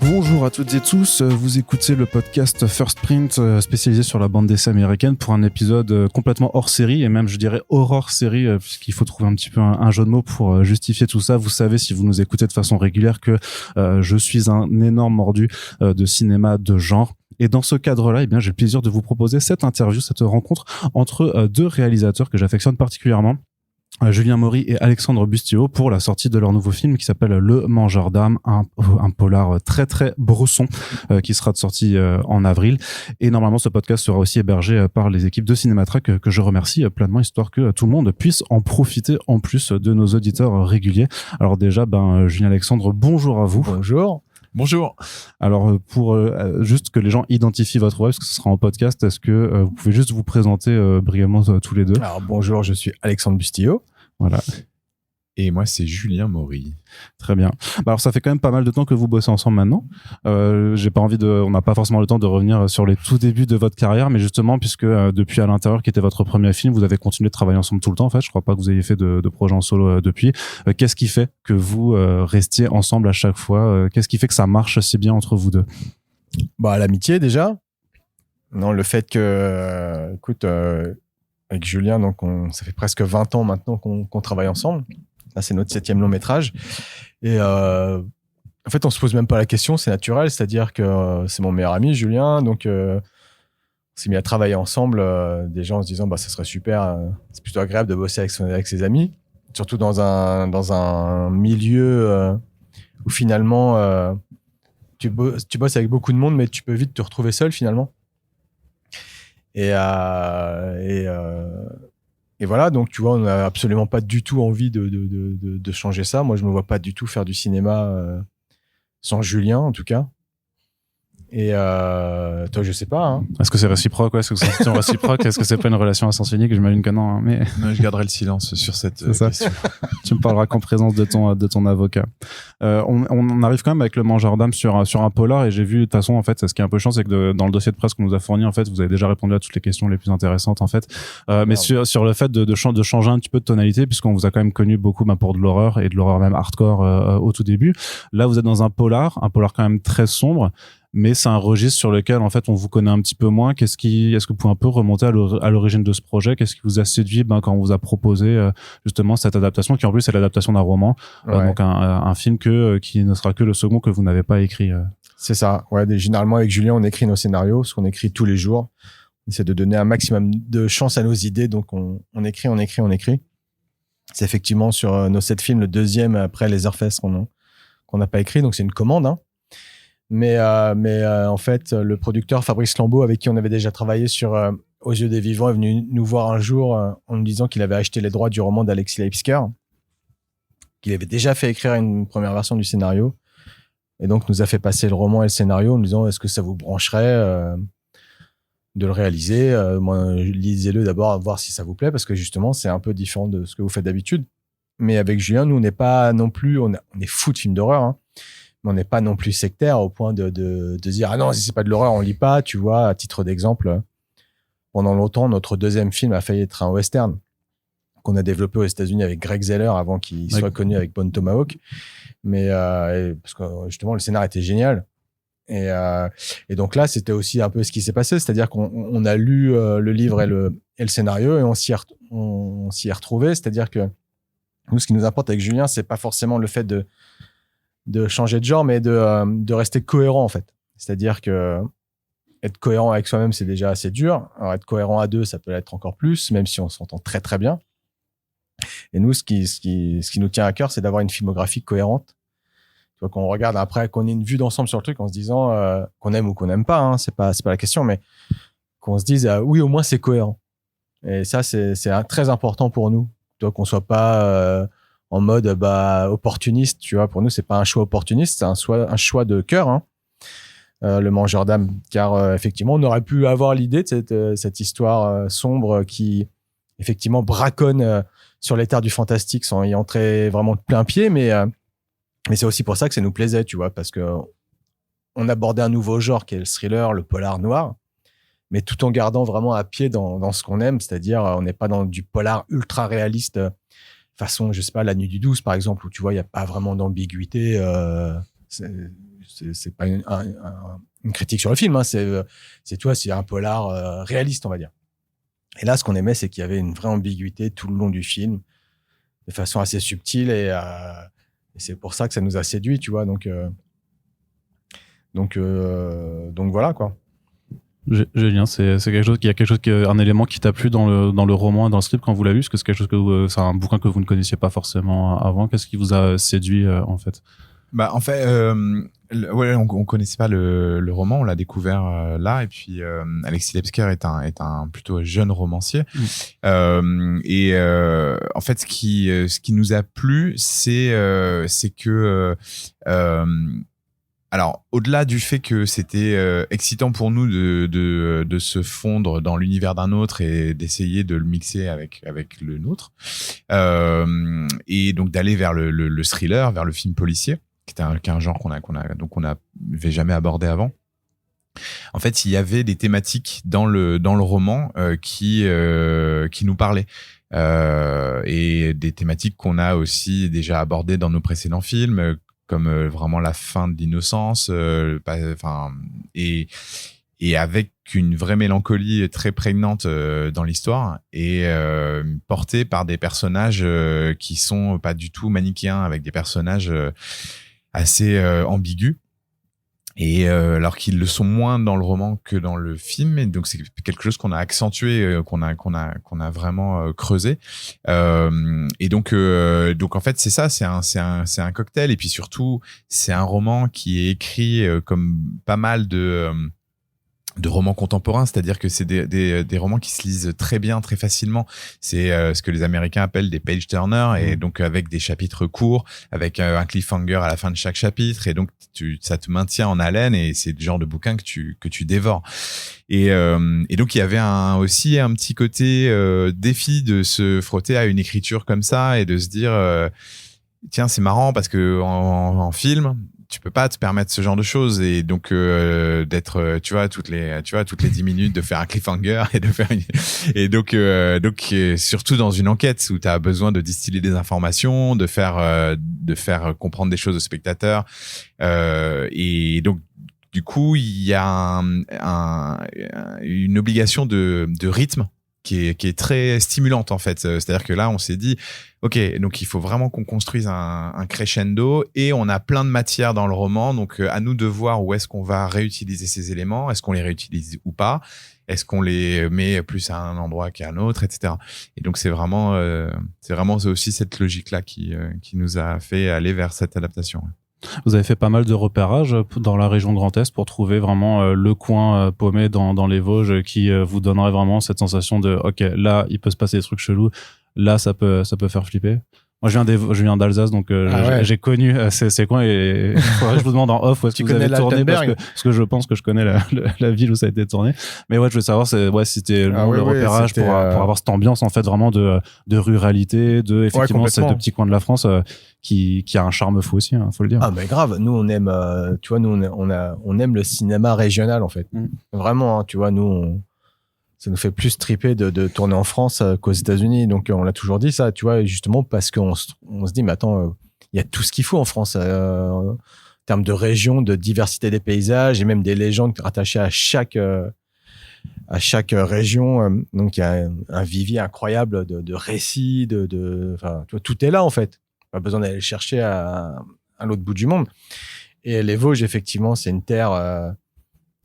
Bonjour à toutes et tous, vous écoutez le podcast First Print spécialisé sur la bande dessinée américaine pour un épisode complètement hors série et même je dirais horreur série puisqu'il faut trouver un petit peu un jeu de mots pour justifier tout ça. Vous savez si vous nous écoutez de façon régulière que je suis un énorme mordu de cinéma de genre. Et dans ce cadre-là, eh bien, j'ai le plaisir de vous proposer cette interview, cette rencontre entre deux réalisateurs que j'affectionne particulièrement. Julien Maury et Alexandre Bustillo pour la sortie de leur nouveau film qui s'appelle Le Mangeur d'âme, un polar très très bresson qui sera sorti en avril. Et normalement, ce podcast sera aussi hébergé par les équipes de Cinématrack que je remercie pleinement, histoire que tout le monde puisse en profiter en plus de nos auditeurs réguliers. Alors déjà, Julien, Alexandre, bonjour à vous. Bonjour. Bonjour. Alors pour juste que les gens identifient votre voix, parce que ce sera en podcast, est-ce que vous pouvez juste vous présenter brièvement tous les deux? Alors bonjour, je suis Alexandre Bustillo. Voilà. Et moi, c'est Julien Maury. Très bien. Alors, ça fait quand même pas mal de temps que vous bossez ensemble maintenant. J'ai pas envie on n'a pas forcément le temps de revenir sur les tout débuts de votre carrière, mais justement, puisque depuis À l'intérieur, qui était votre premier film, vous avez continué de travailler ensemble tout le temps, en fait. Je crois pas que vous ayez fait de projet en solo depuis. Qu'est-ce qui fait que vous restiez ensemble à chaque fois? Qu'est-ce qui fait que ça marche si bien entre vous deux? L'amitié, déjà. Non, le fait que, écoute, avec Julien, donc ça fait presque 20 ans maintenant qu'on travaille ensemble. Là, c'est notre 7e long métrage. Et en fait, on se pose même pas la question, c'est naturel. C'est-à-dire que c'est mon meilleur ami, Julien. Donc, on s'est mis à travailler ensemble. Des gens en se disant, ça serait super. C'est plutôt agréable de bosser avec ses amis. Surtout dans un milieu où finalement, tu bosses avec beaucoup de monde, mais tu peux vite te retrouver seul finalement. Et voilà, donc tu vois, on n'a absolument pas du tout envie de changer ça. Moi, je me vois pas du tout faire du cinéma sans Julien, en tout cas. Et toi, je sais pas. Hein. Est-ce que c'est réciproque? Est-ce que c'est une réciproque? Est-ce que c'est pas une relation à sens unique? J'imagine que non. Hein, mais Non, je garderai le silence sur cette question. Tu me parleras qu'en présence de ton avocat. On arrive quand même avec Le Mangeur d'âme sur un polar, et j'ai vu de toute façon, en fait, ce qui est un peu chiant, c'est que dans le dossier de presse qu'on nous a fourni, en fait, vous avez déjà répondu à toutes les questions les plus intéressantes, en fait. Mais sur le fait de changer un petit peu de tonalité, puisqu'on vous a quand même connu beaucoup pour de l'horreur et de l'horreur même hardcore au tout début. Là, vous êtes dans un polar quand même très sombre. Mais c'est un registre sur lequel, en fait, on vous connaît un petit peu moins. Est-ce que vous pouvez un peu remonter à l'origine de ce projet? Qu'est-ce qui vous a séduit quand on vous a proposé justement cette adaptation, qui en plus est l'adaptation d'un roman, donc un film qui ne sera que le second que vous n'avez pas écrit. C'est ça. Ouais, généralement avec Julien, on écrit nos scénarios, ce qu'on écrit tous les jours. On essaie de donner un maximum de chance à nos idées, donc on écrit. C'est effectivement sur nos 7 films le deuxième après Les Heurfesses qu'on n'a pas écrit, donc c'est une commande. Hein. Mais en fait, le producteur Fabrice Lambeau, avec qui on avait déjà travaillé sur Aux yeux des vivants, est venu nous voir un jour en nous disant qu'il avait acheté les droits du roman d'Alexis Leipzger, qu'il avait déjà fait écrire une première version du scénario, et donc nous a fait passer le roman et le scénario en nous disant est-ce que ça vous brancherait de le réaliser, lisez-le d'abord, voir si ça vous plaît, parce que justement c'est un peu différent de ce que vous faites d'habitude. Mais avec Julien, nous on n'est pas non plus, on est fou de films d'horreur, hein. On n'est pas non plus sectaire au point de dire ah non, si c'est pas de l'horreur on lit pas, tu vois. À titre d'exemple, pendant longtemps notre deuxième film a failli être un western qu'on a développé aux États-Unis avec Greg Zeller avant qu'il soit connu avec Bone Tomahawk, mais parce que justement le scénario était génial, et donc là c'était aussi un peu ce qui s'est passé, c'est-à-dire qu'on a lu le livre et le scénario, et on s'y est retrouvé, c'est-à-dire que nous, ce qui nous importe avec Julien, c'est pas forcément le fait de changer de genre, mais de rester cohérent, en fait. C'est-à-dire que être cohérent avec soi-même, c'est déjà assez dur. Alors, être cohérent à deux, ça peut l'être encore plus, même si on s'entend très, très bien. Et nous, ce qui nous tient à cœur, c'est d'avoir une filmographie cohérente. Tu vois, qu'on regarde après, qu'on ait une vue d'ensemble sur le truc en se disant qu'on aime ou qu'on n'aime pas, hein, c'est pas la question, mais qu'on se dise oui, au moins, c'est cohérent. Et ça, c'est très important pour nous. Tu vois, qu'on soit pas en mode opportuniste, tu vois. Pour nous, c'est pas un choix opportuniste, c'est un choix de cœur, hein. Le Mangeur d'âme, car effectivement, on aurait pu avoir l'idée de cette histoire sombre qui effectivement braconne sur les terres du fantastique sans y entrer vraiment de plein pied, mais c'est aussi pour ça que ça nous plaisait, tu vois, parce que on abordait un nouveau genre qui est le thriller, le polar noir, mais tout en gardant vraiment à pied dans ce qu'on aime, c'est-à-dire on n'est pas dans du polar ultra réaliste façon, je sais pas, La Nuit du 12 par exemple, où tu vois, il n'y a pas vraiment d'ambiguïté. c'est pas une critique sur le film, hein, c'est un polar réaliste, on va dire. Et là, ce qu'on aimait, c'est qu'il y avait une vraie ambiguïté tout le long du film, de façon assez subtile, et c'est pour ça que ça nous a séduit, tu vois. Donc voilà, quoi. Julien, c'est quelque chose un élément qui t'a plu dans le roman et dans le script quand vous l'avez lu, parce que c'est quelque chose c'est un bouquin que vous ne connaissiez pas forcément avant. Qu'est-ce qui vous a séduit en fait? Bah en fait, on connaissait pas le roman, on l'a découvert là, et puis Alexis Lepsker est un plutôt jeune romancier, et en fait ce qui nous a plu, c'est que alors, au-delà du fait que c'était excitant pour nous de se fondre dans l'univers d'un autre et d'essayer de le mixer avec le nôtre, et donc d'aller vers le thriller, vers le film policier, qui est un genre qu'on n'avait jamais abordé avant. En fait, il y avait des thématiques dans le roman qui nous parlaient. Et des thématiques qu'on a aussi déjà abordées dans nos précédents films, comme vraiment la fin de l'innocence, et avec une vraie mélancolie très prégnante dans l'histoire, et portée par des personnages qui sont pas du tout manichéens, avec des personnages assez ambigus, et alors qu'ils le sont moins dans le roman que dans le film, et donc c'est quelque chose qu'on a accentué, qu'on a vraiment creusé, et donc en fait c'est ça, c'est un cocktail, et puis surtout c'est un roman qui est écrit comme pas mal de romans contemporains, c'est-à-dire que c'est des romans qui se lisent très bien, très facilement. C'est ce que les Américains appellent des page turners, et donc avec des chapitres courts, avec un cliffhanger à la fin de chaque chapitre, et donc ça te maintient en haleine, et c'est le genre de bouquin que tu dévores. Et donc il y avait aussi un petit côté défi de se frotter à une écriture comme ça, et de se dire tiens, c'est marrant parce que en film tu peux pas te permettre ce genre de choses, et donc d'être toutes les 10 minutes de faire un cliffhanger et de faire donc surtout dans une enquête où tu as besoin de distiller des informations, de faire comprendre des choses aux spectateurs, et donc du coup il y a une obligation de rythme qui est très stimulante en fait. C'est-à-dire que là, on s'est dit, ok, donc il faut vraiment qu'on construise un crescendo, et on a plein de matières dans le roman, donc à nous de voir où est-ce qu'on va réutiliser ces éléments, est-ce qu'on les réutilise ou pas, est-ce qu'on les met plus à un endroit qu'à un autre, etc. Et donc c'est vraiment aussi cette logique-là qui nous a fait aller vers cette adaptation. Vous avez fait pas mal de repérages dans la région Grand Est pour trouver vraiment le coin paumé dans les Vosges qui vous donnerait vraiment cette sensation de ok, là il peut se passer des trucs chelous, là ça peut faire flipper. Moi je viens d'Alsace, donc j'ai connu ces coins, et il faudrait que je vous demande en off où est-ce que vous avez tourné, parce que je pense que je connais la ville où ça a été tourné. Mais ouais, je veux savoir si c'était le repérage pour avoir cette ambiance en fait vraiment de ruralité, de effectivement ces deux petits coins de la France qui a un charme fou aussi, faut le dire. Ah mais grave, nous on aime on aime le cinéma régional en fait. Vraiment, hein, tu vois, nous ça nous fait plus triper de tourner en France qu'aux États-Unis. Donc, on l'a toujours dit ça, tu vois, justement parce qu'on se dit, mais attends, il y a tout ce qu'il faut en France, en termes de région, de diversité des paysages, et même des légendes rattachées à chaque région. Donc, il y a un vivier incroyable de récits, enfin, tu vois, tout est là, en fait. Pas besoin d'aller le chercher à l'autre bout du monde. Et les Vosges, effectivement, c'est une terre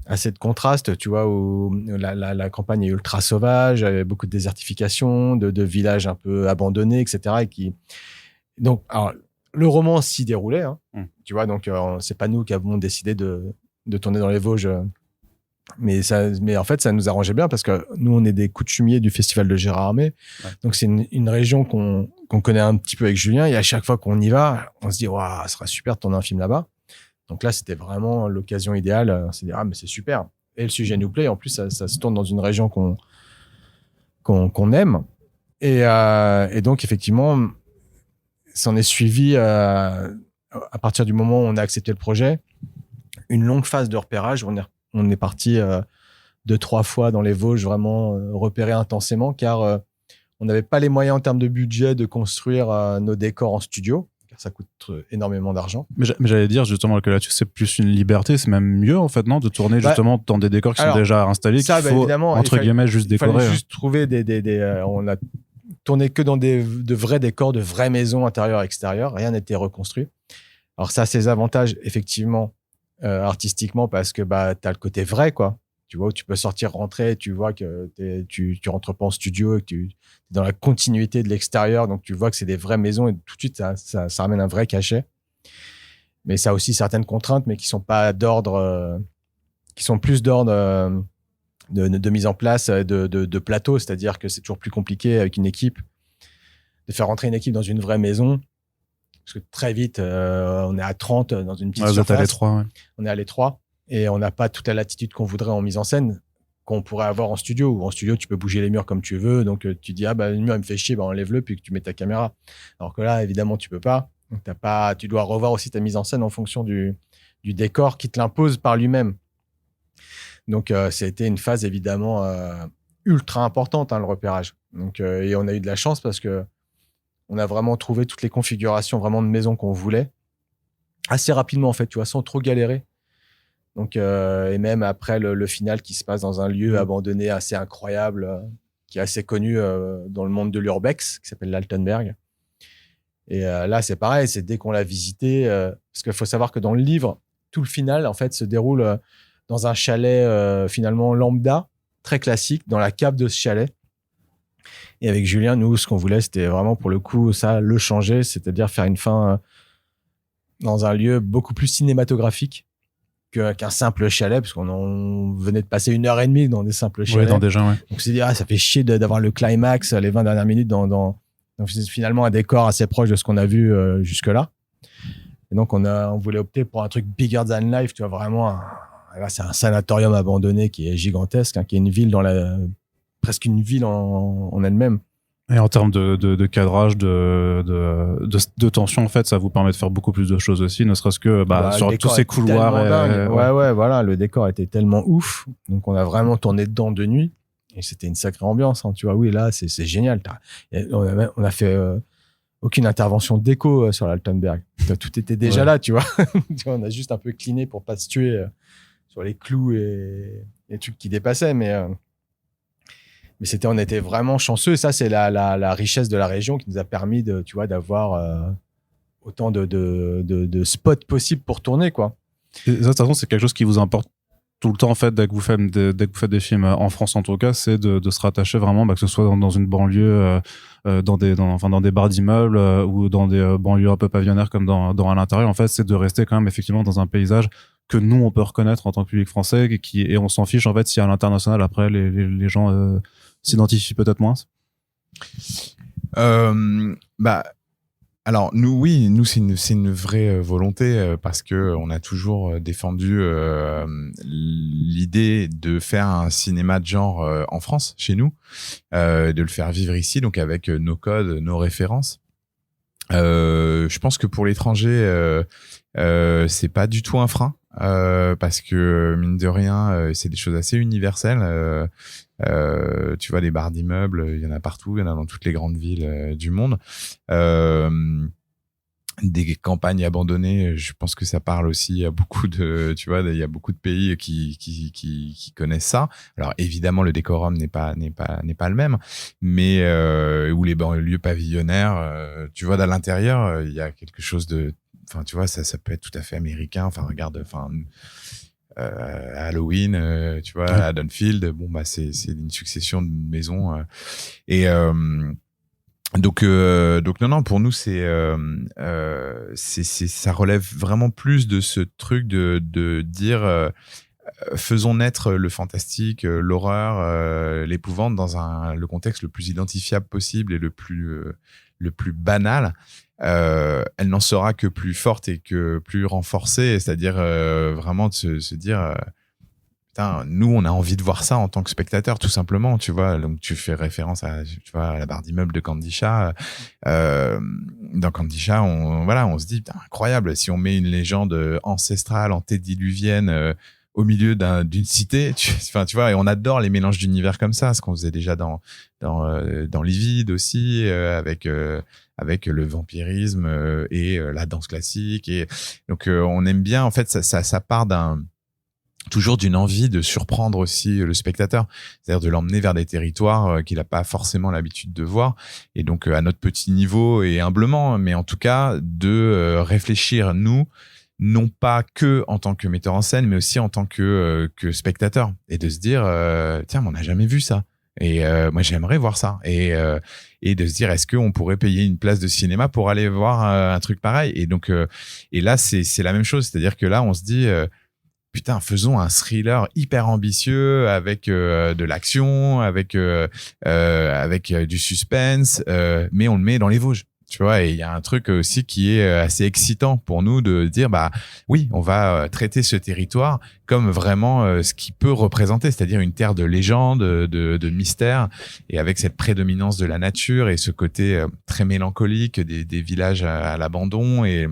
assez de contraste, tu vois, où la campagne est ultra sauvage, avec beaucoup de désertification, de villages un peu abandonnés, etc. Donc, alors, le roman s'y déroulait, hein, tu vois, donc c'est pas nous qui avons décidé de tourner dans les Vosges, mais en fait, ça nous arrangeait bien parce que nous, on est des coutumiers du festival de Gérardmer, donc c'est une région qu'on connaît un petit peu avec Julien, et à chaque fois qu'on y va, on se dit, waouh, ça sera super de tourner un film là-bas. Donc là, c'était vraiment l'occasion idéale. On s'est dit, ah, mais c'est super. Et le sujet nous plaît. En plus, ça se tourne dans une région qu'on aime. Et donc, effectivement, s'en est suivi, à partir du moment où on a accepté le projet, une longue phase de repérage. On est parti 2-3 fois dans les Vosges, vraiment repérer intensément, car on n'avait pas les moyens en termes de budget de construire nos décors en studio. Ça coûte énormément d'argent. Mais j'allais dire justement que là-dessus, c'est plus une liberté, c'est même mieux en fait, non, de tourner justement dans des décors qui sont déjà installés, qu'il faut entre guillemets juste décorer. Il fallait juste trouver on a tourné que dans de vrais décors, de vraies maisons intérieures et extérieures. Rien n'était reconstruit. Alors ça a ses avantages effectivement artistiquement parce que t'as le côté vrai quoi. Tu vois, où tu peux sortir, rentrer, tu vois que tu rentres pas en studio et que tu es dans la continuité de l'extérieur, donc tu vois que c'est des vraies maisons et tout de suite ça ramène un vrai cachet. Mais ça a aussi certaines contraintes, mais qui sont pas d'ordre, qui sont plus d'ordre de mise en place de plateau, c'est-à-dire que c'est toujours plus compliqué avec une équipe de faire rentrer une équipe dans une vraie maison. Parce que très vite, on est à 30 dans une petite surface. Vous êtes à l'étroit, ouais. On est à l'étroit et on n'a pas toute la latitude qu'on voudrait en mise en scène qu'on pourrait avoir en studio. Ou en studio, tu peux bouger les murs comme tu veux. Donc, tu dis, le mur, il me fait chier, enlève-le, puis que tu mets ta caméra. Alors que là, évidemment, tu peux pas. Donc, tu dois revoir aussi ta mise en scène en fonction du décor qui te l'impose par lui-même. Donc, ça a été une phase, évidemment, ultra importante, le repérage. Donc, et on a eu de la chance parce que on a vraiment trouvé toutes les configurations vraiment de maison qu'on voulait assez rapidement, en fait, tu vois, sans trop galérer. Donc, et même après le final qui se passe dans un lieu abandonné assez incroyable, qui est assez connu dans le monde de l'urbex, qui s'appelle l'Altenberg. Et là, c'est pareil, c'est dès qu'on l'a visité, parce qu'il faut savoir que dans le livre, tout le final, en fait, se déroule dans un chalet finalement lambda, très classique, dans la cave de ce chalet. Et avec Julien, nous, ce qu'on voulait, c'était vraiment pour le coup, ça, le changer, c'est-à-dire faire une fin dans un lieu beaucoup plus cinématographique qu'un simple chalet, parce qu'on venait de passer 1h30 dans des simples chalets. Ouais, déjà, ouais. Donc, c'est dire, ça fait chier d'avoir le climax, les 20 dernières minutes donc c'est finalement un décor assez proche de ce qu'on a vu jusque-là. Et donc, on voulait opter pour un truc bigger than life, tu vois, vraiment, là, c'est un sanatorium abandonné qui est gigantesque, qui est une ville presque une ville en elle-même. Et en termes de cadrage, de tension, en fait, ça vous permet de faire beaucoup plus de choses aussi, ne serait-ce que sur tous ces couloirs. Ouais, voilà, le décor était tellement ouf. Donc, on a vraiment tourné dedans de nuit. Et c'était une sacrée ambiance, tu vois. Oui, là, c'est génial. On a fait aucune intervention déco sur l'Altenberg. Tout était déjà là, tu vois. On a juste un peu cliné pour pas se tuer sur les clous et les trucs qui dépassaient, mais on était vraiment chanceux. Et ça, c'est la richesse de la région qui nous a permis d'avoir autant de spots possibles pour tourner, quoi. Et ça, de toute façon, c'est quelque chose qui vous importe tout le temps, en fait, dès que vous faites des films en France, en tout cas, c'est de se rattacher vraiment, que ce soit dans une banlieue, dans des barres d'immeubles ou dans des banlieues un peu pavillonnaires comme dans à l'intérieur. En fait, c'est de rester quand même effectivement dans un paysage que nous, on peut reconnaître en tant que public français et on s'en fiche, en fait, si à l'international, après, les gens s'identifient peut-être moins. Alors nous c'est une vraie volonté parce que on a toujours défendu l'idée de faire un cinéma de genre en France, chez nous, de le faire vivre ici, donc avec nos codes, nos références. Je pense que pour l'étranger, c'est pas du tout un frein. Parce que mine de rien, c'est des choses assez universelles. Tu vois, des barres d'immeubles, il y en a partout, il y en a dans toutes les grandes villes du monde. Des campagnes abandonnées, je pense que ça parle aussi à beaucoup de, tu vois, il y a beaucoup de pays qui connaissent ça. Alors évidemment, le décorum n'est pas le même, mais ou les banlieues pavillonnaires, tu vois, à l'intérieur, il y a quelque chose de, enfin, tu vois, ça peut être tout à fait américain. Enfin, regarde, Halloween, tu vois, à Haddonfield, c'est une succession de maisons donc non, pour nous c'est ça relève vraiment plus de ce truc de dire faisons naître le fantastique, l'horreur, l'épouvante dans le contexte le plus identifiable possible et le plus banal. Elle n'en sera que plus forte et que plus renforcée, c'est-à-dire vraiment de se dire putain, nous on a envie de voir ça en tant que spectateur, tout simplement, tu vois. Donc tu fais référence à, tu vois, à la barre d'immeuble de Kandisha. Dans Kandisha, on se dit putain, incroyable, si on met une légende ancestrale, antédiluvienne au milieu d'une cité. Enfin, tu vois, et on adore les mélanges d'univers comme ça, ce qu'on faisait déjà dans Livide aussi, avec le vampirisme et la danse classique. Et donc, on aime bien. En fait, ça part toujours d'une envie de surprendre aussi le spectateur, c'est-à-dire de l'emmener vers des territoires qu'il n'a pas forcément l'habitude de voir, et donc à notre petit niveau et humblement, mais en tout cas de réfléchir, nous, non pas que en tant que metteur en scène, mais aussi en tant que spectateur, et de se dire tiens, mais on n'a jamais vu ça, et moi j'aimerais voir ça, et de se dire est-ce qu'on pourrait payer une place de cinéma pour aller voir un truc pareil, et donc et là c'est la même chose, c'est-à-dire que là on se dit putain, faisons un thriller hyper ambitieux avec de l'action, avec du suspense, mais on le met dans les Vosges, tu vois. Et il y a un truc aussi qui est assez excitant pour nous de dire bah oui, on va traiter ce territoire comme vraiment ce qu'il peut représenter, c'est-à-dire une terre de légende, de mystère, et avec cette prédominance de la nature et ce côté très mélancolique des villages à l'abandon, et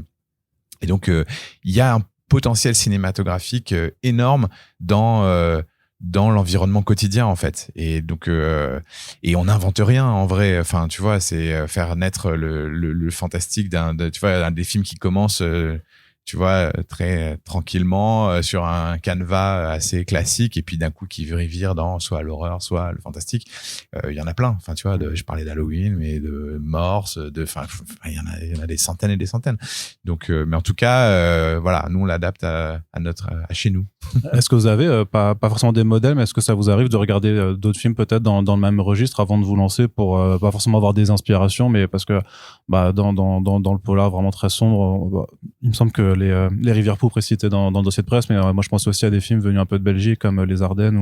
donc il y a un potentiel cinématographique énorme dans l'environnement quotidien, en fait. Et donc et on n'invente rien en vrai, enfin tu vois, c'est faire naître le fantastique tu vois, un des films qui commence tu vois, très tranquillement sur un canevas assez classique, et puis d'un coup qui vire dans soit l'horreur, soit le fantastique. Il y en a plein. Enfin, tu vois, je parlais d'Halloween, mais de Morse, enfin, il y en a des centaines et des centaines. Donc, mais en tout cas, voilà, nous on l'adapte à chez nous. Est-ce que vous avez pas forcément des modèles, mais est-ce que ça vous arrive de regarder d'autres films peut-être dans le même registre avant de vous lancer, pour pas forcément avoir des inspirations, mais parce que bah dans le polar vraiment très sombre, il me semble que les Rivières pourpres est cité dans le dossier de presse, mais moi je pense aussi à des films venus un peu de Belgique comme Les Ardennes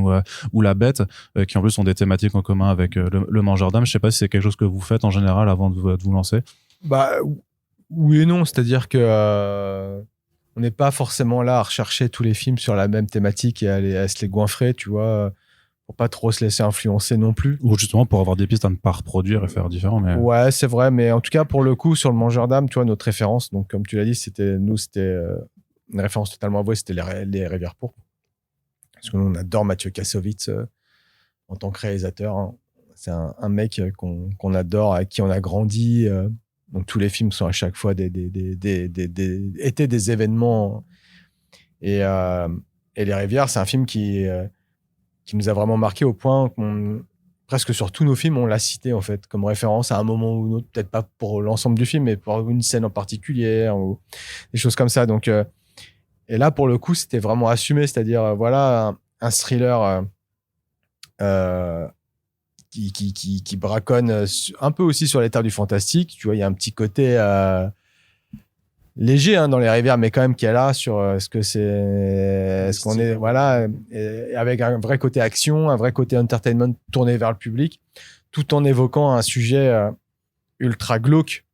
ou La Bête, qui en plus ont des thématiques en commun avec le Mangeur d'âme. Je sais pas si c'est quelque chose que vous faites en général avant de vous lancer. Bah oui et non, c'est-à-dire que on n'est pas forcément là à rechercher tous les films sur la même thématique et à se les goinfrer, tu vois, pour pas trop se laisser influencer non plus. Ou justement pour avoir des pistes à ne pas reproduire et faire différent. Mais... Ouais, c'est vrai, mais en tout cas, pour le coup, sur le Mangeur d'âme, tu vois, notre référence, donc comme tu l'as dit, c'était une référence totalement avouée, c'était les Rivières pourpres. Parce que nous, on adore Mathieu Kassovitz en tant que réalisateur. Hein. C'est un mec qu'on adore, avec qui on a grandi. Donc tous les films sont à chaque fois étaient des événements. Et Les Rivières, c'est un film qui nous a vraiment marqué au point qu'on presque sur tous nos films, on l'a cité en fait comme référence à un moment ou un autre, peut-être pas pour l'ensemble du film, mais pour une scène en particulier ou des choses comme ça. Donc et là pour le coup, c'était vraiment assumé, c'est-à-dire voilà un thriller qui braconne un peu aussi sur les terres du fantastique. Tu vois, il y a un petit côté léger dans Les Rivières, mais quand même qui est là sur est-ce qu'on est voilà, avec un vrai côté action, un vrai côté entertainment tourné vers le public, tout en évoquant un sujet ultra glauque.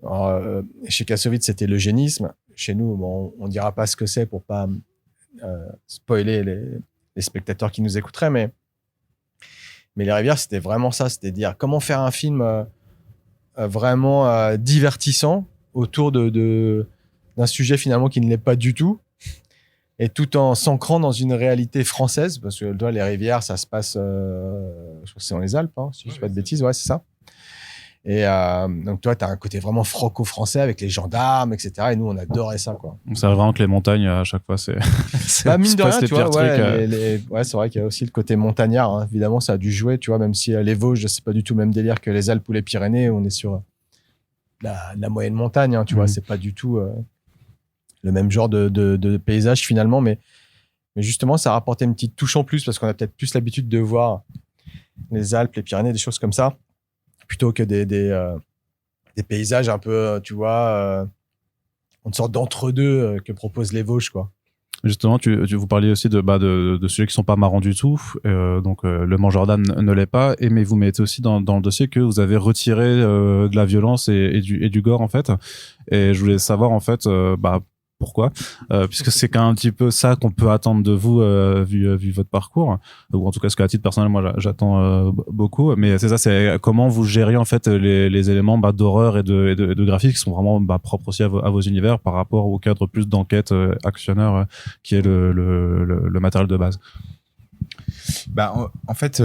Alors, chez Kassovitz, c'était l'eugénisme. Chez nous, bon, on dira pas ce que c'est pour pas spoiler les spectateurs qui nous écouteraient, mais Les Rivières, c'était vraiment ça, c'était dire comment faire un film vraiment divertissant autour d'un sujet finalement qui ne l'est pas du tout, et tout en s'ancrant dans une réalité française, parce que toi, Les Rivières, ça se passe, je crois que c'est dans les Alpes, si je ne dis pas de bêtises, ouais, c'est ça. Et donc toi, tu as un côté vraiment franco-français avec les gendarmes, etc. Et nous, on adorait ça, quoi. C'est vraiment que les montagnes, à chaque fois, c'est mine de rien, tu vois, ouais, c'est vrai qu'il y a aussi le côté montagnard, hein. Évidemment, ça a dû jouer, tu vois, même si les Vosges, c'est pas du tout le même délire que les Alpes ou les Pyrénées, on est sur la moyenne montagne, hein, tu vois, c'est pas du tout le même genre de paysage finalement, mais justement, ça a rapporté une petite touche en plus, parce qu'on a peut-être plus l'habitude de voir les Alpes, les Pyrénées, des choses comme ça, plutôt que des paysages un peu, tu vois, une sorte d'entre-deux que proposent les Vosges, quoi. Justement, vous parliez aussi de sujets qui sont pas marrants du tout. Donc, le Mangeur d'âme ne l'est pas. Mais vous mettez aussi dans le dossier que vous avez retiré de la violence et du gore, en fait. Et je voulais savoir, en fait, pourquoi, puisque c'est quand même un petit peu ça qu'on peut attendre de vous vu votre parcours, ou en tout cas ce qu'à titre personnel moi j'attends beaucoup. Mais c'est ça, c'est comment vous gérez en fait les éléments d'horreur et de graphique qui sont vraiment propres aussi à vos univers par rapport au cadre plus d'enquête actionneur qui est le matériel de base. En fait,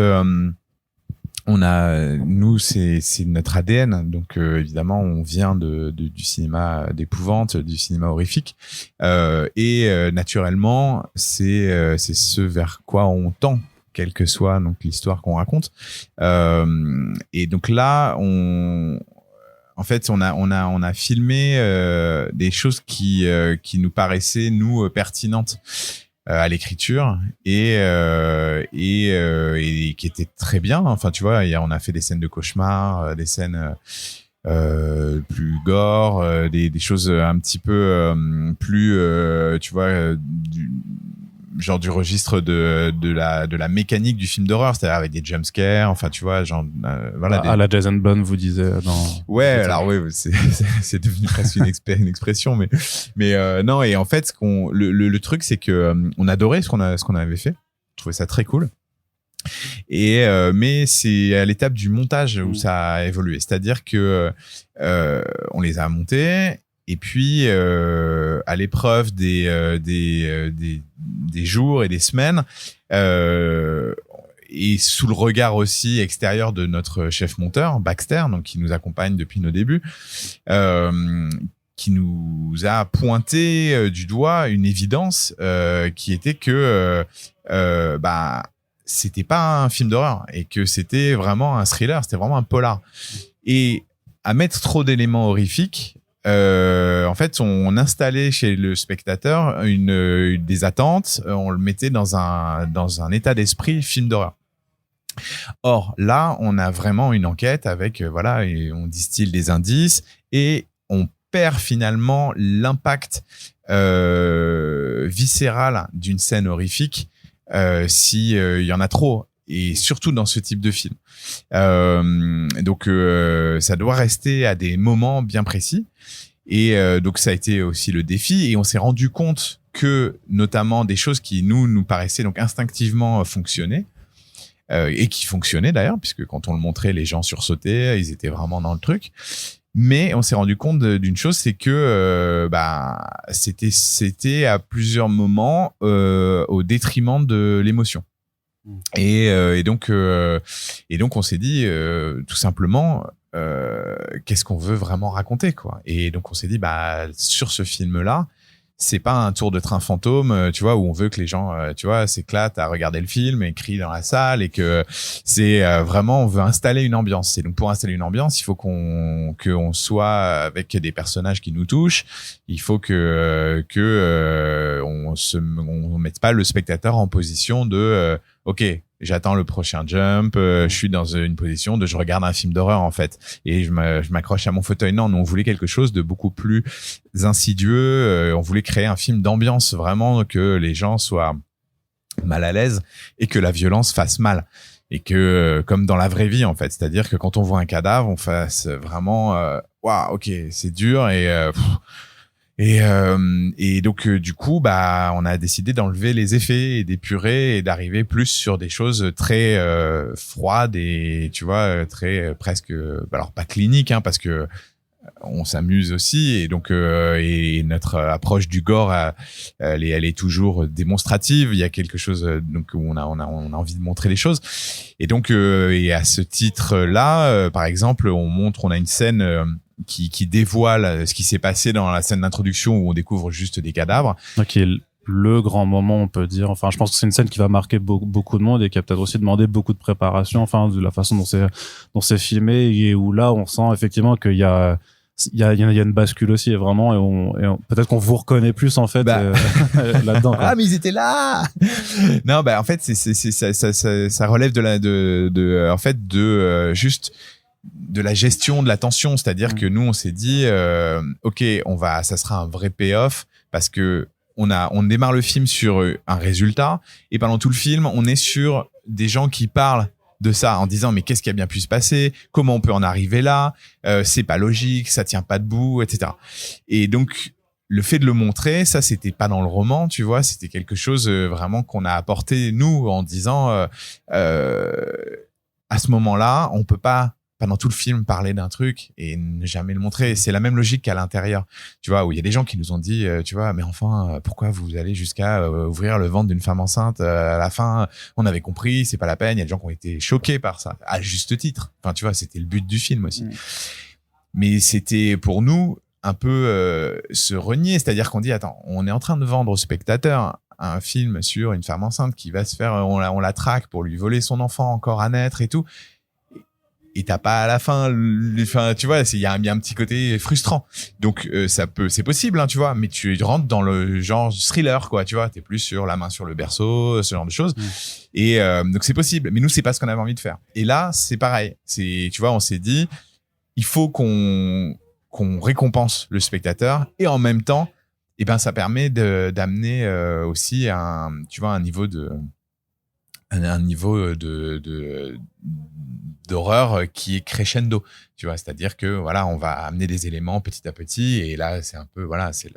nous, c'est notre ADN. Donc, évidemment, on vient du cinéma d'épouvante, du cinéma horrifique. Naturellement, c'est ce vers quoi on tend, quelle que soit donc l'histoire qu'on raconte. Et donc là, on a filmé des choses qui nous paraissaient nous pertinentes à l'écriture et qui était très bien. Enfin, tu vois, on a fait des scènes de cauchemar, des scènes plus gore, des choses un petit peu plus, tu vois, du registre de la mécanique du film d'horreur, c'est-à-dire avec des jumpscares, enfin tu vois, genre voilà. À la Jason Bourne, vous disiez dans. Ouais, alors oui, c'est devenu presque une expression, mais non. Et en fait, le truc, c'est que on adorait ce qu'on avait fait, on trouvait ça très cool. Et mais c'est à l'étape du montage où ça a évolué, c'est-à-dire que on les a montés. Et puis, à l'épreuve des jours et des semaines, et sous le regard aussi extérieur de notre chef monteur, Baxter, donc qui nous accompagne depuis nos débuts, qui nous a pointé du doigt une évidence qui était que c'était pas un film d'horreur et que c'était vraiment un thriller, c'était vraiment un polar. Et à mettre trop d'éléments horrifiques, en fait, on installait chez le spectateur des attentes, on le mettait dans un état d'esprit film d'horreur. Or, là, on a vraiment une enquête avec, et on distille des indices et on perd finalement l'impact viscéral d'une scène horrifique si y en a trop. Et surtout dans ce type de film. Donc, ça doit rester à des moments bien précis. Et donc, ça a été aussi le défi. Et on s'est rendu compte que, notamment, des choses qui nous paraissaient donc instinctivement fonctionner, et qui fonctionnaient d'ailleurs, puisque quand on le montrait, les gens sursautaient, ils étaient vraiment dans le truc. Mais on s'est rendu compte d'une chose, c'est que c'était à plusieurs moments au détriment de l'émotion. Et donc on s'est dit tout simplement qu'est-ce qu'on veut vraiment raconter, quoi. Et donc on s'est dit sur ce film là, c'est pas un tour de train fantôme, tu vois, où on veut que les gens tu vois s'éclatent à regarder le film et crient dans la salle, et que c'est vraiment, on veut installer une ambiance. Et donc pour installer une ambiance, il faut qu'on soit avec des personnages qui nous touchent. Il faut que on mette pas le spectateur en position de ok, j'attends le prochain jump, je suis dans une position de je regarde un film d'horreur en fait, et je m'accroche à mon fauteuil. Non, nous on voulait quelque chose de beaucoup plus insidieux, on voulait créer un film d'ambiance, vraiment que les gens soient mal à l'aise et que la violence fasse mal. Et que comme dans la vraie vie en fait, c'est-à-dire que quand on voit un cadavre, on fasse vraiment waouh, ok, c'est dur. Et donc du coup on a décidé d'enlever les effets et d'épurer et d'arriver plus sur des choses très froides et tu vois très presque alors pas cliniques, hein, parce que on s'amuse aussi, et donc et notre approche du gore elle est toujours démonstrative. Il y a quelque chose donc où on a envie de montrer les choses, et donc et à ce titre là par exemple on a une scène qui dévoile ce qui s'est passé dans la scène d'introduction où on découvre juste des cadavres. Qui est le grand moment, on peut dire. Enfin, je pense que c'est une scène qui va marquer beaucoup de monde et qui a peut-être aussi demandé beaucoup de préparation, enfin, de la façon dont c'est filmé, et où là, on sent effectivement qu'il y a une bascule aussi, et vraiment, peut-être qu'on vous reconnaît plus, en fait, là-dedans, quoi. Ah, mais ils étaient là! Non, en fait, ça relève juste de la gestion de la tension, c'est-à-dire que nous on s'est dit ok, ça sera un vrai payoff, parce que on démarre le film sur un résultat, et pendant tout le film on est sur des gens qui parlent de ça en disant mais qu'est-ce qui a bien pu se passer, comment on peut en arriver là, c'est pas logique, ça tient pas debout, etc. Et donc le fait de le montrer, ça, c'était pas dans le roman, tu vois, c'était quelque chose vraiment qu'on a apporté, nous, en disant, à ce moment-là, on peut pas, pendant tout le film, parler d'un truc et ne jamais le montrer. C'est la même logique qu'à l'intérieur, tu vois, où il y a des gens qui nous ont dit, tu vois, mais enfin, pourquoi vous allez jusqu'à ouvrir le ventre d'une femme enceinte à la fin? On avait compris, c'est pas la peine. Il y a des gens qui ont été choqués par ça, à juste titre. Enfin, tu vois, c'était le but du film aussi. Mais c'était, pour nous, un peu se renier, c'est-à-dire qu'on dit attends, on est en train de vendre au spectateur un film sur une femme enceinte qui va se faire, on la traque pour lui voler son enfant encore à naître et tout, et t'as pas à la fin, tu vois, il y a un petit côté frustrant. Donc c'est possible, hein, tu vois, mais tu rentres dans le genre thriller, quoi, tu vois, t'es plus sur la main sur le berceau, ce genre de choses. Et donc c'est possible, mais nous c'est pas ce qu'on avait envie de faire. Et là c'est pareil, tu vois, on s'est dit il faut qu'on récompense le spectateur et en même temps, eh ben, ça permet d'amener aussi un niveau d'horreur qui est crescendo, tu vois, c'est-à-dire que voilà, on va amener des éléments petit à petit et là c'est un peu voilà, c'est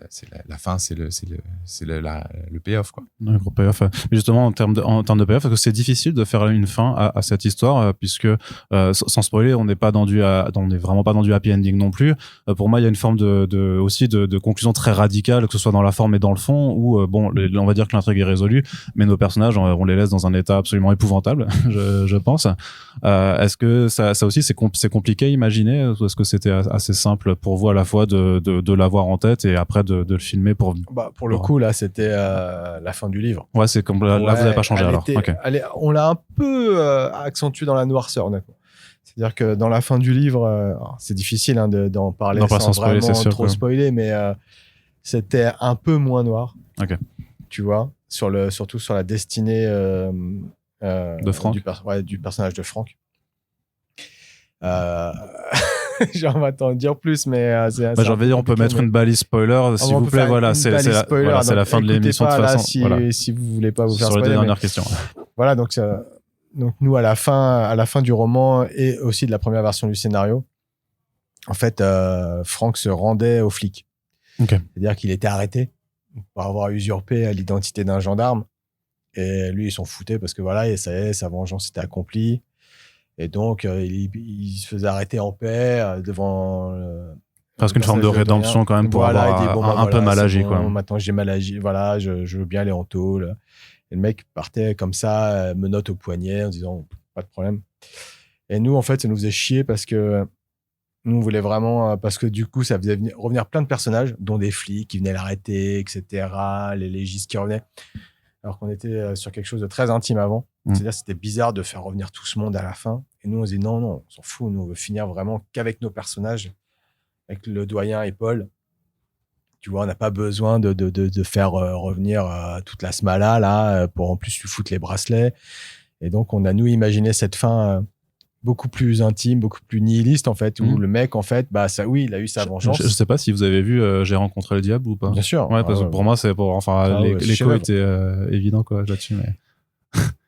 la fin, c'est le payoff, quoi. Un gros payoff. Mais justement en termes de payoff, parce que c'est difficile de faire une fin à cette histoire puisque sans spoiler, on n'est vraiment pas dans du happy ending non plus. Pour moi, il y a une forme de conclusion très radicale, que ce soit dans la forme et dans le fond, où on va dire que l'intrigue est résolue, mais nos personnages, on les laisse dans un état absolument épouvantable, je pense. Est-ce que ça aussi c'est compliqué à imaginer, ou est-ce que c'était assez simple pour vous à la fois de l'avoir en tête et après de le filmer pour le coup là c'était la fin du livre. Ouais, c'est comme là vous n'avez pas changé alors. Okay. On l'a un peu accentué dans la noirceur, honnêtement. C'est-à-dire que dans la fin du livre, c'est difficile d'en parler sans vraiment trop spoiler, mais c'était un peu moins noir. Okay. Tu vois, surtout sur la destinée de Franck. Du personnage de Franck. J'en vais t'en dire plus, mais j'en vais dire, on peut mettre une balise spoiler, s'il vous plaît. Voilà, c'est la fin de l'émission de toute façon. Si vous voulez pas vous faire spoiler. Sur les deux dernières questions. Voilà, donc nous à la fin du roman et aussi de la première version du scénario, en fait, Franck se rendait aux flics. Okay. C'est-à-dire qu'il était arrêté pour avoir usurpé l'identité d'un gendarme. Et lui, ils s'en foutaient parce que voilà, et ça y est, sa vengeance était accomplie. Et donc, il se faisait arrêter en paix devant... Parce qu'une forme de rédemption quand même pour avoir un peu mal agi. Bon, quoi. Maintenant, j'ai mal agi. Voilà, je veux bien aller en tôle. Et le mec partait comme ça, menotte au poignet, en disant pas de problème. Et nous, en fait, ça nous faisait chier parce que nous, on voulait vraiment... Parce que du coup, ça faisait revenir plein de personnages, dont des flics qui venaient l'arrêter, etc., les légistes qui revenaient. Alors qu'on était sur quelque chose de très intime avant. C'est-à-dire c'était bizarre de faire revenir tout ce monde à la fin. Et nous, on se dit non, on s'en fout. Nous, on veut finir vraiment qu'avec nos personnages, avec le doyen et Paul. Tu vois, on n'a pas besoin de faire revenir toute la smala, là, pour en plus lui foutre les bracelets. Et donc, on a, nous, imaginé cette fin beaucoup plus intime, beaucoup plus nihiliste, en fait, où le mec, en fait, oui, il a eu sa vengeance. Je sais pas si vous avez vu J'ai rencontré le diable ou pas. Bien sûr. Ouais, parce que pour moi, l'écho était évident, quoi, là-dessus, mais...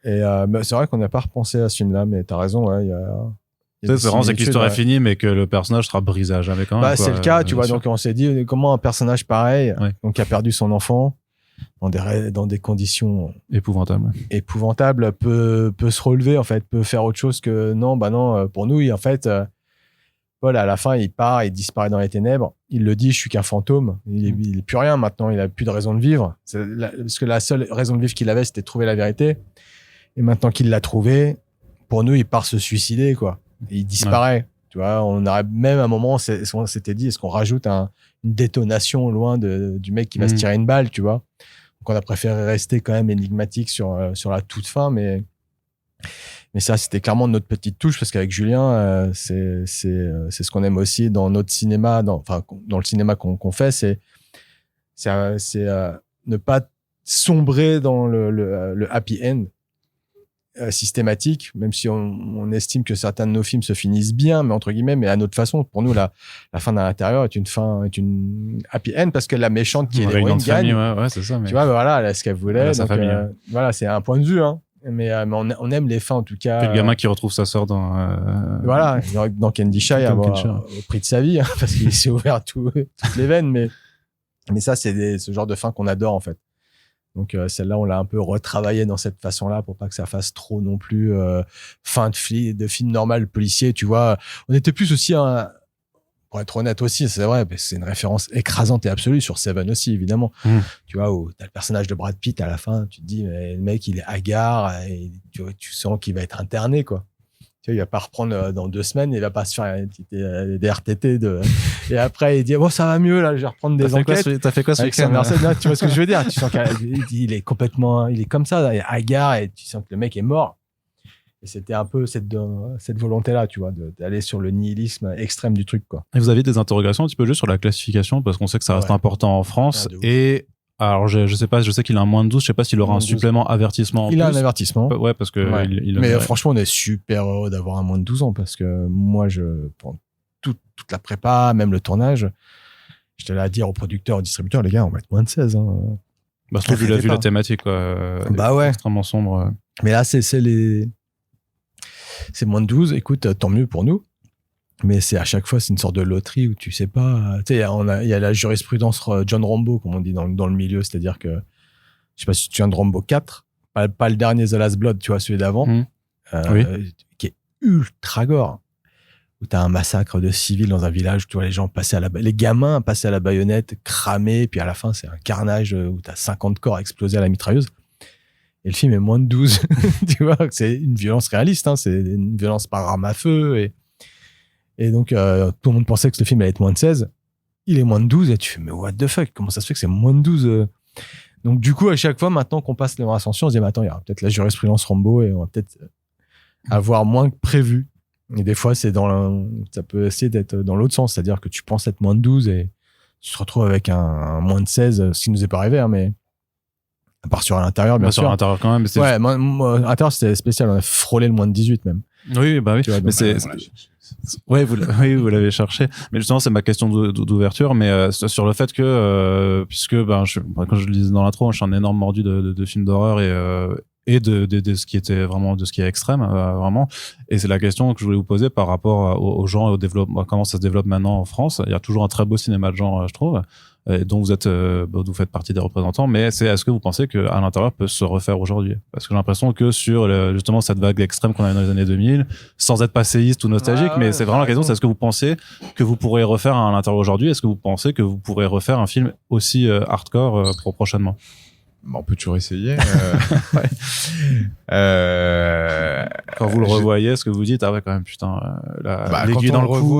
Et c'est vrai qu'on n'a pas repensé à ce film-là, mais t'as raison, ouais, c'est vraiment que l'histoire est finie, mais que le personnage sera brisé à jamais quand même. C'est le cas, tu vois. Donc on s'est dit comment un personnage pareil, donc qui a perdu son enfant dans des conditions épouvantables, peut se relever, en fait, peut faire autre chose que non. Pour nous, en fait, Paul à la fin il part, il disparaît dans les ténèbres. Il le dit, je suis qu'un fantôme. Il est plus rien maintenant. Il a plus de raison de vivre. Parce que la seule raison de vivre qu'il avait, c'était de trouver la vérité. Et maintenant qu'il l'a trouvé, pour nous, il part se suicider, quoi. Et il disparaît. Ouais. Tu vois, on aurait même à un moment, on s'était dit, est-ce qu'on rajoute une détonation loin du mec qui va se tirer une balle, tu vois. Donc, on a préféré rester quand même énigmatique sur la toute fin, mais ça, c'était clairement notre petite touche, parce qu'avec Julien, c'est ce qu'on aime aussi dans notre cinéma, dans le cinéma qu'on fait, c'est ne pas sombrer dans le happy end systématique, même si on estime que certains de nos films se finissent bien, mais entre guillemets, mais à notre façon. Pour nous, la fin de l'intérieur est une happy end, parce que la méchante qui est l'héroïne gagne. Ouais, c'est ça. Mais... Tu vois, voilà, elle a ce qu'elle voulait. Donc, voilà, c'est un point de vue, hein. Mais on aime les fins, en tout cas. Puis le gamin qui retrouve sa sœur dans... Voilà, dans Candy Shy, au prix de sa vie, hein, parce qu'il s'est ouvert toutes les veines, mais Mais ça, c'est ce genre de fin qu'on adore, en fait. Donc, celle-là, on l'a un peu retravaillée dans cette façon-là pour pas que ça fasse trop non plus fin de film normal policier, tu vois. On était plus aussi pour être honnête aussi, c'est vrai, mais c'est une référence écrasante et absolue sur Seven aussi, évidemment. Tu vois, où t'as le personnage de Brad Pitt à la fin, tu te dis, mais le mec, il est hagard et tu sens qu'il va être interné, quoi. Tu vois, il va pas reprendre dans 2 semaines, il va pas se faire des RTT et après, il dit, bon, ça va mieux, là, je vais reprendre des enquêtes. T'as fait quoi ce Avec week-end? tu vois ce que je veux dire? Tu sens qu'il est complètement, il est comme ça, il est hagard et tu sens que le mec est mort. Et c'était un peu cette volonté-là, tu vois, d'aller sur le nihilisme extrême du truc, quoi. Et vous avez des interrogations un petit peu juste sur la classification, parce qu'on sait que ça reste important en France. Ah, de ouf. Et alors, je sais pas, je sais qu'il a un moins de 12, je sais pas s'il aura un supplément avertissement en Il plus. a un avertissement. Ouais, parce que Mais franchement, on est super heureux d'avoir un moins de 12 ans, parce que moi, pour toute la prépa, même le tournage, j'étais là à dire aux producteurs, aux distributeurs, les gars, on va être moins de 16, hein. Bah, surtout vu la thématique, quoi. Bah ouais. Extrêmement sombre. Mais là, c'est moins de 12. Écoute, tant mieux pour nous. Mais c'est à chaque fois, c'est une sorte de loterie où tu sais pas. Tu sais, il y a la jurisprudence John Rambo, comme on dit dans le milieu. C'est-à-dire que, je sais pas si tu viens de Rambo 4, pas le dernier The Last Blood, tu vois, celui d'avant, qui est ultra gore. Où t'as un massacre de civils dans un village, tu vois les gens passer les gamins passer à la baïonnette, cramés, puis à la fin, c'est un carnage où t'as 50 corps explosés à la mitrailleuse. Et le film est moins de 12. Tu vois, c'est une violence réaliste, hein, c'est une violence par arme à feu. Et donc, tout le monde pensait que ce film allait être moins de 16. Il est moins de 12 et tu fais, mais what the fuck, comment ça se fait que c'est moins de 12 Donc, du coup, à chaque fois, maintenant qu'on passe l'Ascension, on se dit, mais attends, il y aura peut-être la jurisprudence Rambo et on va peut-être avoir moins que prévu. Et des fois, ça peut essayer d'être dans l'autre sens, c'est-à-dire que tu penses être moins de 12 et tu te retrouves avec un moins de 16, ce qui nous est pas arrivé, hein, mais à part sur l'intérieur, bien sûr. Sur l'intérieur quand même. Ouais, moi, à l'intérieur, c'était spécial. On a frôlé le moins de 18 même. Oui, bah oui. Tu vois, mais ouais, vous l'avez cherché. Mais justement, c'est ma question d'ouverture. Mais sur le fait que, puisque, quand je le disais dans l'intro, je suis un énorme mordu de films d'horreur et de ce qui était vraiment, de ce qui est extrême, vraiment. Et c'est la question que je voulais vous poser par rapport aux gens et au développement, comment ça se développe maintenant en France. Il y a toujours un très beau cinéma de genre, je trouve, dont vous faites partie des représentants. Mais est-ce que vous pensez qu'à l'intérieur peut se refaire aujourd'hui? Parce que j'ai l'impression que sur justement cette vague extrême qu'on a eu dans les années 2000, sans être passéiste ou nostalgique, mais c'est vraiment la question, c'est est-ce que vous pensez que vous pourrez refaire à l'intérieur aujourd'hui? Est-ce que vous pensez que vous pourrez refaire un film aussi hardcore prochainement? On peut toujours essayer. Quand vous le revoyez, est-ce que vous dites, ah ouais, quand même, putain, l'aiguille dans le cou,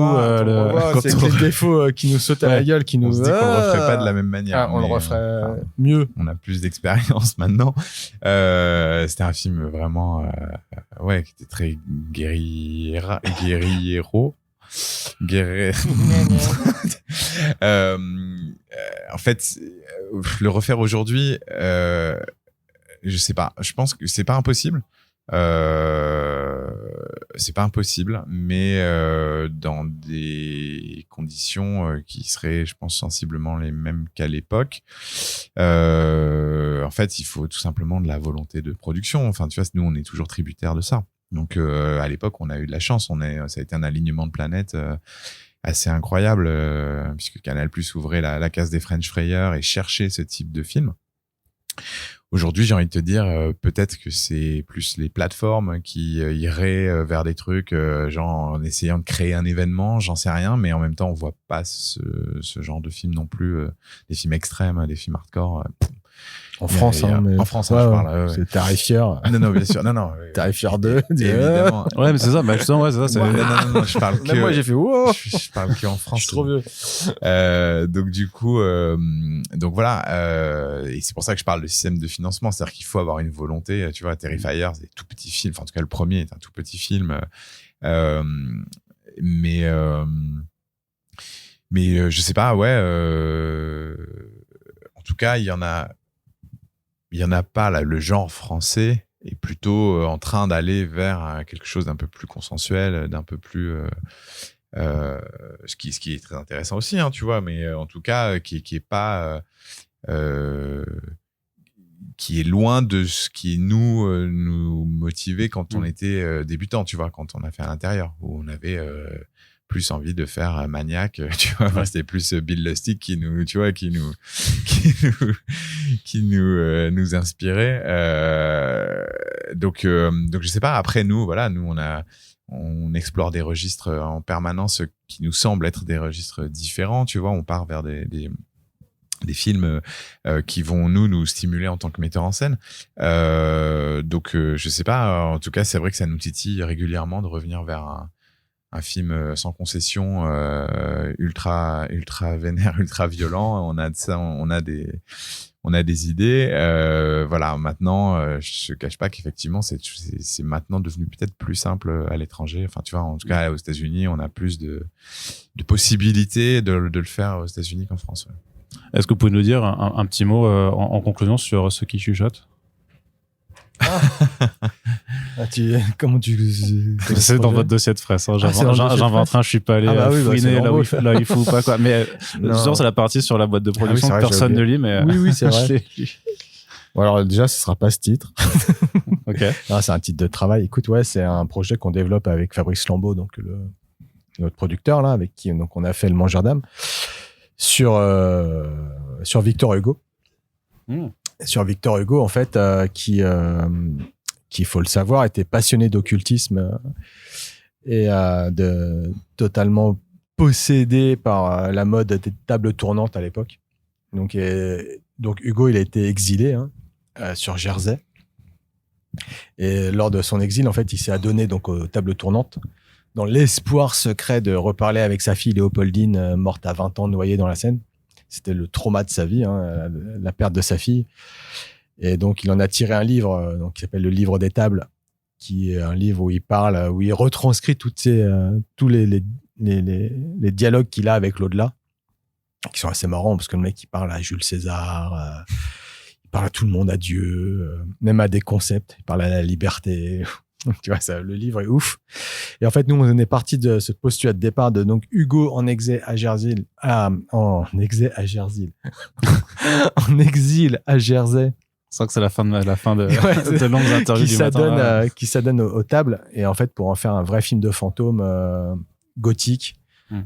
c'est le défaut qui nous saute à la gueule, qui nous on se dit qu'on le referait pas de la même manière. On le referait mieux. On a plus d'expérience maintenant. C'était un film vraiment, qui était très guerriero. En fait, le refaire aujourd'hui, je sais pas. Je pense que c'est pas impossible. C'est pas impossible, mais dans des conditions qui seraient, je pense, sensiblement les mêmes qu'à l'époque. En fait, il faut tout simplement de la volonté de production. Enfin, tu vois, nous, on est toujours tributaires de ça. Donc, à l'époque, on a eu de la chance. Ça a été un alignement de planètes assez incroyable, puisque Canal+ ouvrait la case des French Frayeurs et cherchait ce type de film. Aujourd'hui, j'ai envie de te dire, peut-être que c'est plus les plateformes qui iraient vers des trucs, genre en essayant de créer un événement, j'en sais rien, mais en même temps, on voit pas ce genre de film non plus, des films extrêmes, des films hardcore. En France, mais en France, je parle. C'est Terrifier. Non, bien sûr. Non. Terrifier 2. Évidemment. Ouais, mais c'est ça. Justement, ouais, c'est ça. Non, je parle que. Même moi, j'ai fait, wow. Je parle que en France. Je suis trop vieux. Donc, du coup, donc voilà. Et c'est pour ça que je parle de système de financement. C'est-à-dire qu'il faut avoir une volonté. Tu vois, Terrifier, c'est tout petit film. Enfin, en tout cas, le premier est un tout petit film. Mais je sais pas, en tout cas, il y en a pas là. Le genre français est plutôt en train d'aller vers quelque chose d'un peu plus consensuel, d'un peu plus ce qui est très intéressant aussi, hein, tu vois. Mais en tout cas, qui est pas qui est loin de ce qui nous motivait quand on était débutant, tu vois, quand on a fait à l'intérieur, où on avait plus envie de faire Maniac, tu vois. Enfin, c'était plus Bill Lustig qui nous nous inspirait. Donc je sais pas. Après nous, voilà, on explore des registres en permanence qui nous semblent être des registres différents, tu vois. On part vers des films qui vont nous stimuler en tant que metteur en scène. Donc je sais pas. En tout cas, c'est vrai que ça nous titille régulièrement de revenir vers un film sans concession, ultra vénère, ultra violent. On a de ça, on a des idées. Voilà. Maintenant, je cache pas qu'effectivement, c'est maintenant devenu peut-être plus simple à l'étranger. Enfin, tu vois, en tout cas, aux États-Unis, on a plus de possibilités de le faire aux États-Unis qu'en France. Ouais. Est-ce que vous pouvez nous dire un petit mot en conclusion sur ce qui chuchote? Comment tu c'est dans votre dossier de presse, hein. J'invente un, je suis pas allé fouiner là où il faut pas, quoi. Mais genre, c'est la partie sur la boîte de production que personne ne lit, mais oui, c'est vrai. Bon, alors déjà, ce sera pas ce titre. Ok. Non, c'est un titre de travail. Écoute, ouais, c'est un projet qu'on développe avec Fabrice Lambeau, donc notre producteur là, avec qui donc on a fait Le Mangeur d'âme sur Victor Hugo. Sur Victor Hugo, en fait, qui, faut le savoir, était passionné d'occultisme et totalement possédé par la mode des tables tournantes à l'époque. Donc Hugo, il a été exilé sur Jersey. Et lors de son exil, en fait, il s'est adonné donc aux tables tournantes dans l'espoir secret de reparler avec sa fille Léopoldine, morte à 20 ans, noyée dans la Seine. C'était le trauma de sa vie, la perte de sa fille. Et donc, il en a tiré un livre donc, qui s'appelle Le Livre des Tables, qui est un livre où il retranscrit tous les dialogues qu'il a avec l'au-delà, qui sont assez marrants, parce que le mec, il parle à Jules César, il parle à tout le monde, à Dieu, même à des concepts, il parle à la liberté. Tu vois, le livre est ouf. Et en fait, nous, on est parti de ce postulat de départ de donc Hugo en exil à Jersey. En exil à Jersey. Je sens que c'est la fin de longues interviews du matin. Qui s'adonne aux tables. Et en fait, pour en faire un vrai film de fantôme gothique,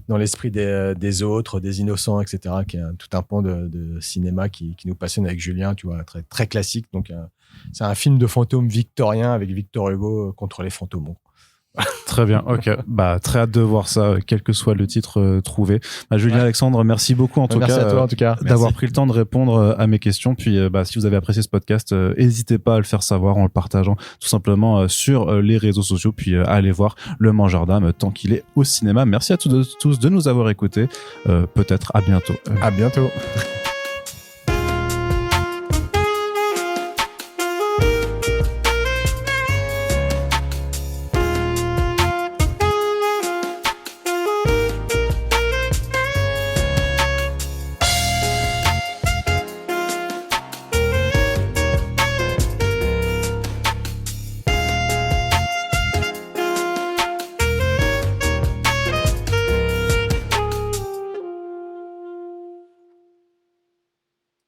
dans l'esprit des autres, des innocents, etc., qui est tout un pan de cinéma qui nous passionne avec Julien, tu vois, très, très classique. Donc, c'est un film de fantôme victorien avec Victor Hugo contre les fantômes. Très bien, ok. Très hâte de voir ça, quel que soit le titre trouvé. Julien, Alexandre, merci beaucoup en tout cas. Merci à toi en tout cas. D'avoir pris le temps de répondre à mes questions. Puis, si vous avez apprécié ce podcast, n'hésitez pas à le faire savoir en le partageant tout simplement sur les réseaux sociaux. Puis, à aller voir Le Mangeur d'âme tant qu'il est au cinéma. Merci à tous de nous avoir écoutés. Peut-être à bientôt. À bientôt.